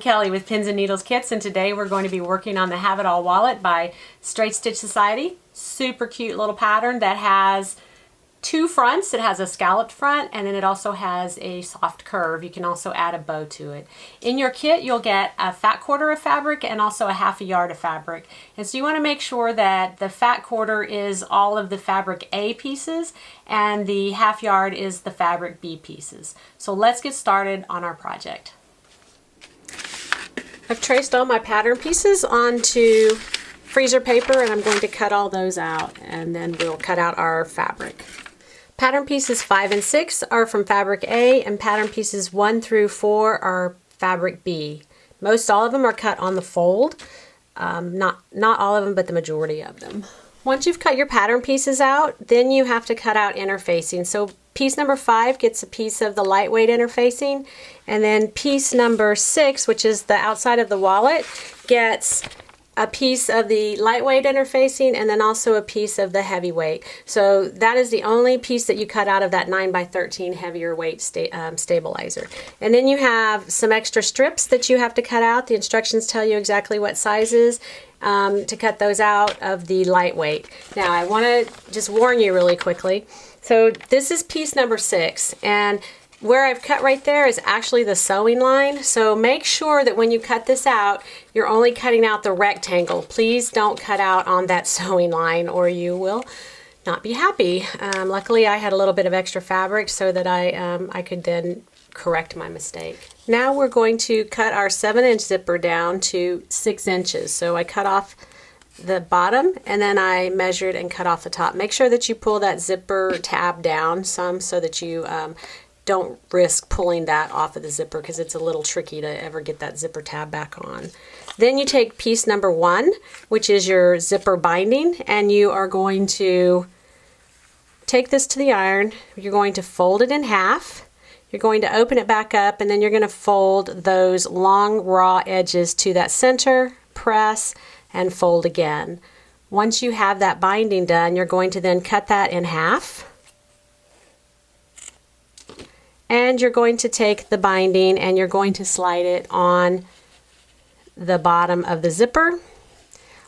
Kelly with Pins and Needles Kits, and today we're going to be working on the Have It All wallet by Straight Stitch Society. Super cute little pattern that has two fronts. It has a scalloped front and then it also has a soft curve. You can also add a bow to it. In your kit you'll get a fat quarter of fabric and also a ½ yard of fabric. And so you want to make sure that the fat quarter is all of the fabric A pieces and the ½ yard is the fabric B pieces. So let's get started on our project. I've traced all my pattern pieces onto freezer paper and I'm going to cut all those out, and then we'll cut out our fabric. Pattern pieces 5 and 6 are from fabric A, and pattern pieces 1 through 4 are fabric B. Most all of them are cut on the fold. Not all of them, but the majority of them. Once you've cut your pattern pieces out, then you have to cut out interfacing. So piece number 5 gets a piece of the lightweight interfacing, and then piece number 6, which is the outside of the wallet, gets a piece of the lightweight interfacing and then also a piece of the heavyweight. So that is the only piece that you cut out of that 9x13 heavier weight stabilizer. And then you have some extra strips that you have to cut out. The instructions tell you exactly what sizes to cut those out of the lightweight. Now I want to just warn you really quickly. So this is piece number 6, and where I've cut right there is actually the sewing line. So make sure that when you cut this out, you're only cutting out the rectangle. Please don't cut out on that sewing line or you will not be happy. Luckily I had a little bit of extra fabric so that I could then correct my mistake. Now we're going to cut our 7-inch zipper down to 6 inches. So I cut off the bottom and then I measured and cut off the top. Make sure that you pull that zipper tab down some so that you don't risk pulling that off of the zipper because it's a little tricky to ever get that zipper tab back on. Then you take piece number 1, which is your zipper binding, and you are going to take this to the iron. You're going to fold it in half. You're going to open it back up, and then you're going to fold those long raw edges to that center, press, and fold again. Once you have that binding done, you're going to then cut that in half. And you're going to take the binding and you're going to slide it on the bottom of the zipper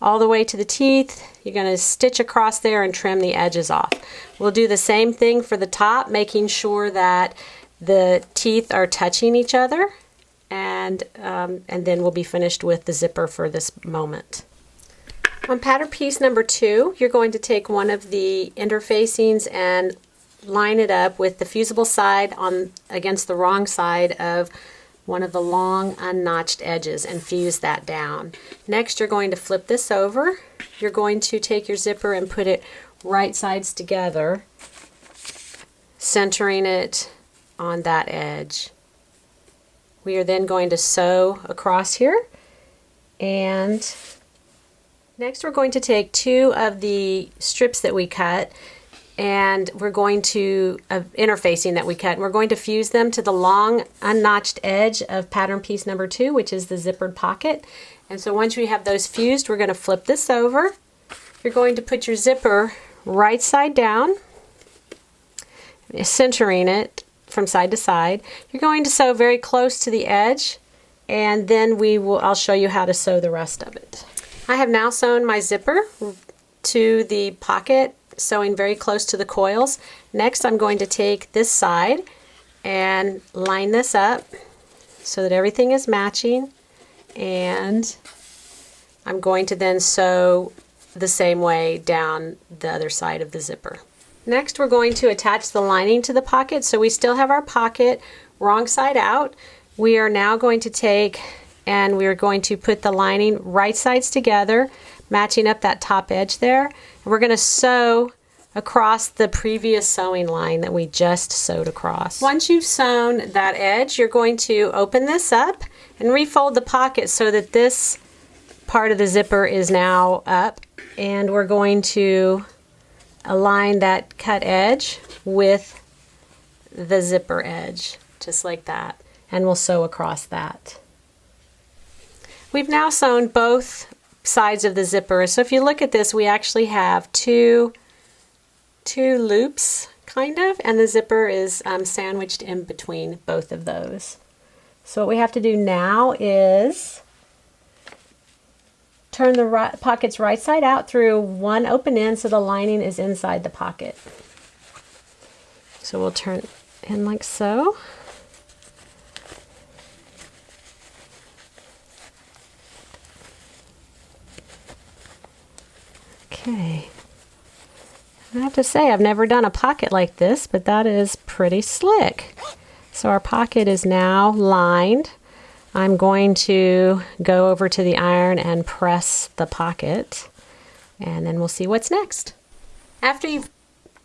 all the way to the teeth. You're going to stitch across there and trim the edges off. We'll do the same thing for the top, making sure that the teeth are touching each other, and then we'll be finished with the zipper for this moment. On pattern piece number 2, you're going to take one of the interfacings and line it up with the fusible side against the wrong side of one of the long unnotched edges and fuse that down. Next you're going to flip this over. You're going to take your zipper and put it right sides together, centering it on that edge. We are then going to sew across here, and next we're going to take 2 of the strips that we cut and we're going to, interfacing that we cut, and we're going to fuse them to the long unnotched edge of pattern piece number 2, which is the zippered pocket. And so once we have those fused, we're going to flip this over. You're going to put your zipper right side down, centering it from side to side. You're going to sew very close to the edge, and then I'll show you how to sew the rest of it. I have now sewn my zipper to the pocket, sewing very close to the coils. Next I'm going to take this side and line this up so that everything is matching, and I'm going to then sew the same way down the other side of the zipper. Next we're going to attach the lining to the pocket. So we still have our pocket wrong side out. We are now going to take and we're going to put the lining right sides together, matching up that top edge there. And we're going to sew across the previous sewing line that we just sewed across. Once you've sewn that edge, you're going to open this up and refold the pocket so that this part of the zipper is now up, and we're going to align that cut edge with the zipper edge, just like that, and we'll sew across that. We've now sewn both sides of the zipper. So if you look at this, we actually have two loops, kind of, and the zipper is sandwiched in between both of those. So what we have to do now is turn the pockets right side out through one open end so the lining is inside the pocket. So we'll turn it in like so. Okay. I have to say, I've never done a pocket like this, but that is pretty slick. So our pocket is now lined. I'm going to go over to the iron and press the pocket, and then we'll see what's next. After you've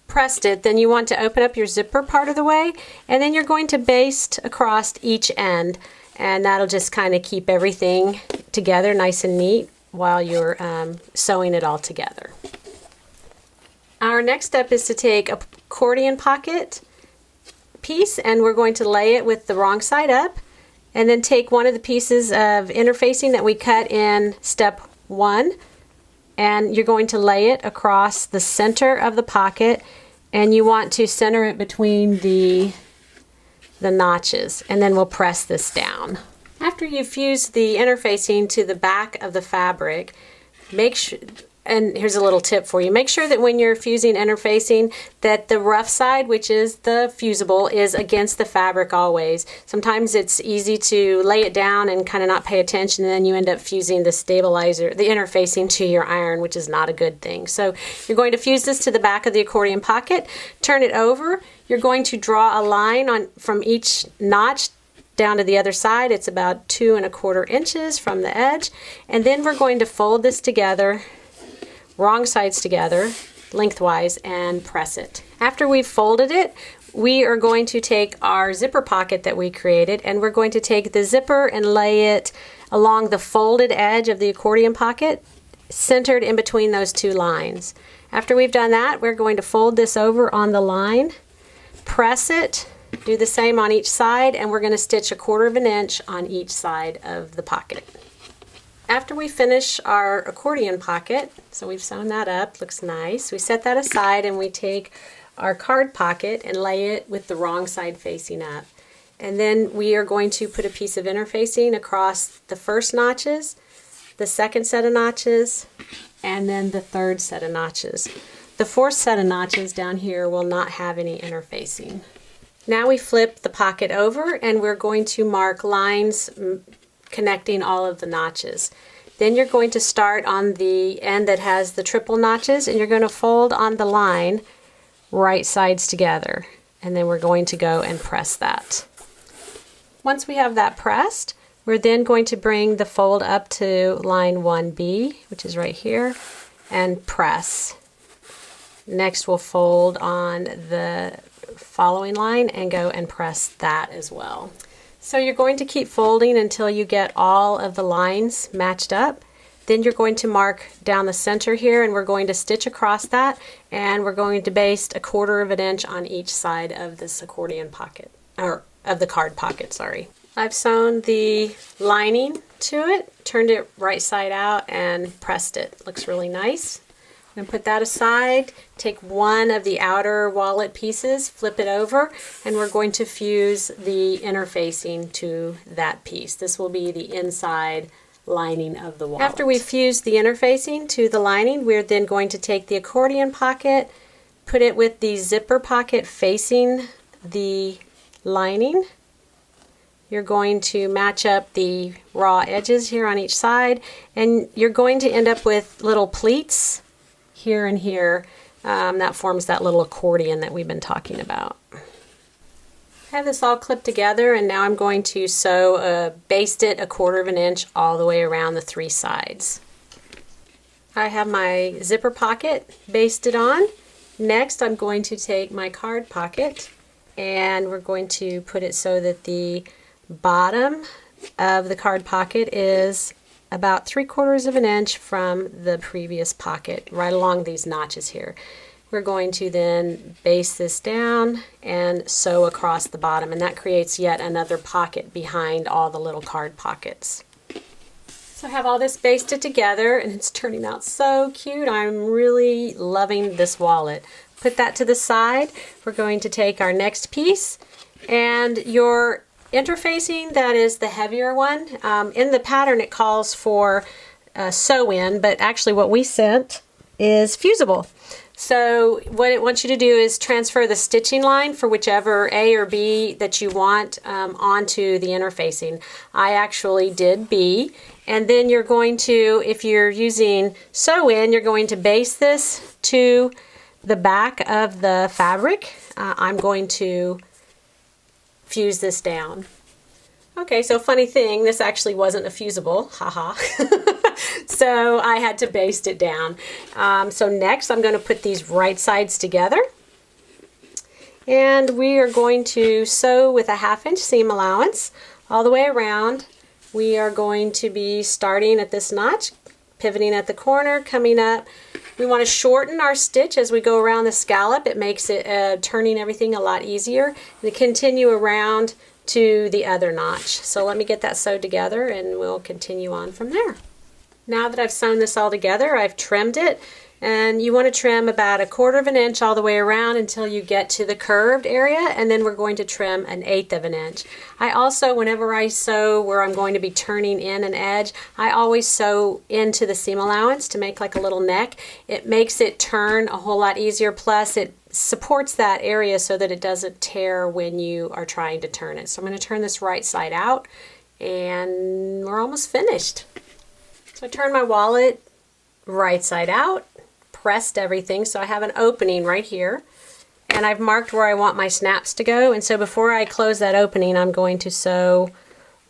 pressed it, then you want to open up your zipper part of the way, and then you're going to baste across each end, and that'll just kind of keep everything together nice and neat while you're sewing it all together. Our next step is to take a accordion pocket piece, and we're going to lay it with the wrong side up, and then take one of the pieces of interfacing that we cut in step 1, and you're going to lay it across the center of the pocket, and you want to center it between the notches, and then we'll press this down. After you've fused the interfacing to the back of the fabric, make sure, and here's a little tip for you, make sure that when you're fusing interfacing that the rough side, which is the fusible, is against the fabric always. Sometimes it's easy to lay it down and kind of not pay attention, and then you end up fusing the stabilizer, the interfacing, to your iron, which is not a good thing. So you're going to fuse this to the back of the accordion pocket, turn it over, you're going to draw a line from each notch down to the other side. It's about 2 1/4 inches from the edge, and then we're going to fold this together, wrong sides together, lengthwise, and press it. After we've folded it, we are going to take our zipper pocket that we created, and we're going to take the zipper and lay it along the folded edge of the accordion pocket, centered in between those 2 lines. After we've done that, we're going to fold this over on the line, press it, do the same on each side, and we're going to stitch 1/4 inch on each side of the pocket. After we finish our accordion pocket, so we've sewn that up, looks nice, we set that aside and we take our card pocket and lay it with the wrong side facing up. And then we are going to put a piece of interfacing across the first notches, the second set of notches, and then the third set of notches. The fourth set of notches down here will not have any interfacing. Now we flip the pocket over and we're going to mark lines connecting all of the notches. Then you're going to start on the end that has the triple notches, and you're going to fold on the line right sides together, and then we're going to go and press that. Once we have that pressed, we're then going to bring the fold up to line 1B, which is right here, and press. Next we'll fold on the following line and go and press that as well. So you're going to keep folding until you get all of the lines matched up. Then you're going to mark down the center here, and we're going to stitch across that, and we're going to baste 1/4 inch on each side of this accordion pocket, or of the card pocket, sorry. I've sewn the lining to it, turned it right side out, and pressed it. Looks really nice. I'm going to put that aside, take one of the outer wallet pieces, flip it over, and we're going to fuse the interfacing to that piece. This will be the inside lining of the wallet. After we fuse the interfacing to the lining, we're then going to take the accordion pocket, put it with the zipper pocket facing the lining. You're going to match up the raw edges here on each side, and you're going to end up with little pleats here and here. That forms that little accordion that we've been talking about. I have this all clipped together, and now I'm going to sew, baste it 1/4 inch all the way around the 3 sides. I have my zipper pocket basted on. Next I'm going to take my card pocket, and we're going to put it so that the bottom of the card pocket is about 3/4 inch from the previous pocket, right along these notches here. We're going to then baste this down and sew across the bottom, and that creates yet another pocket behind all the little card pockets. So I have all this basted together, and it's turning out so cute. I'm really loving this wallet. Put that to the side. We're going to take our next piece, and your interfacing that is the heavier one. In the pattern it calls for sew in, but actually what we sent is fusible. So what it wants you to do is transfer the stitching line for whichever A or B that you want onto the interfacing. I actually did B, and then you're going to, if you're using sew in, you're going to base this to the back of the fabric. I'm going to fuse this down. Okay, so funny thing, this actually wasn't a fusible, haha. So I had to baste it down. So next I'm going to put these right sides together. And we are going to sew with a 1/2 inch seam allowance all the way around. We are going to be starting at this notch, pivoting at the corner, coming up. We want to shorten our stitch as we go around the scallop. It makes it turning everything a lot easier. And continue around to the other notch. So let me get that sewed together and we'll continue on from there. Now that I've sewn this all together, I've trimmed it, and you want to trim about 1/4 inch all the way around until you get to the curved area, and then we're going to trim 1/8 inch. I also, whenever I sew where I'm going to be turning in an edge, I always sew into the seam allowance to make like a little neck. It makes it turn a whole lot easier, plus it supports that area so that it doesn't tear when you are trying to turn it. So I'm going to turn this right side out, and we're almost finished. So I turned my wallet right side out, pressed everything, so I have an opening right here, and I've marked where I want my snaps to go. And so before I close that opening, I'm going to sew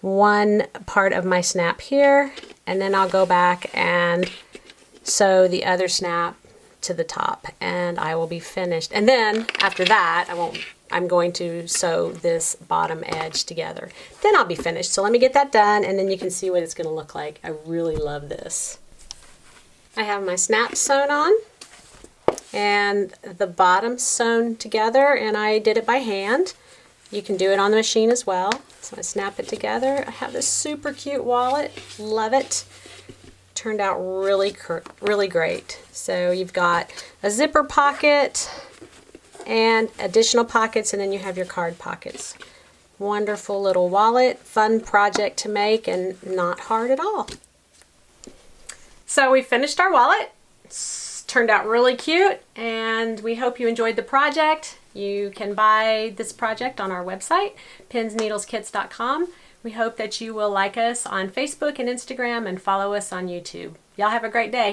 one part of my snap here, and then I'll go back and sew the other snap to the top, and I will be finished. And then after that, I'm going to sew this bottom edge together. Then I'll be finished. So let me get that done, and then you can see what it's going to look like. I really love this. I have my snaps sewn on and the bottom sewn together, and I did it by hand. You can do it on the machine as well. So I snap it together. I have this super cute wallet. Love it. Turned out really great. So you've got a zipper pocket and additional pockets, and then you have your card pockets. Wonderful little wallet, fun project to make, and not hard at all. So we finished our wallet. It's turned out really cute, and we hope you enjoyed the project. You can buy this project on our website, Pins+Needles Kits.com. We hope that you will like us on Facebook and Instagram and follow us on YouTube. Y'all have a great day.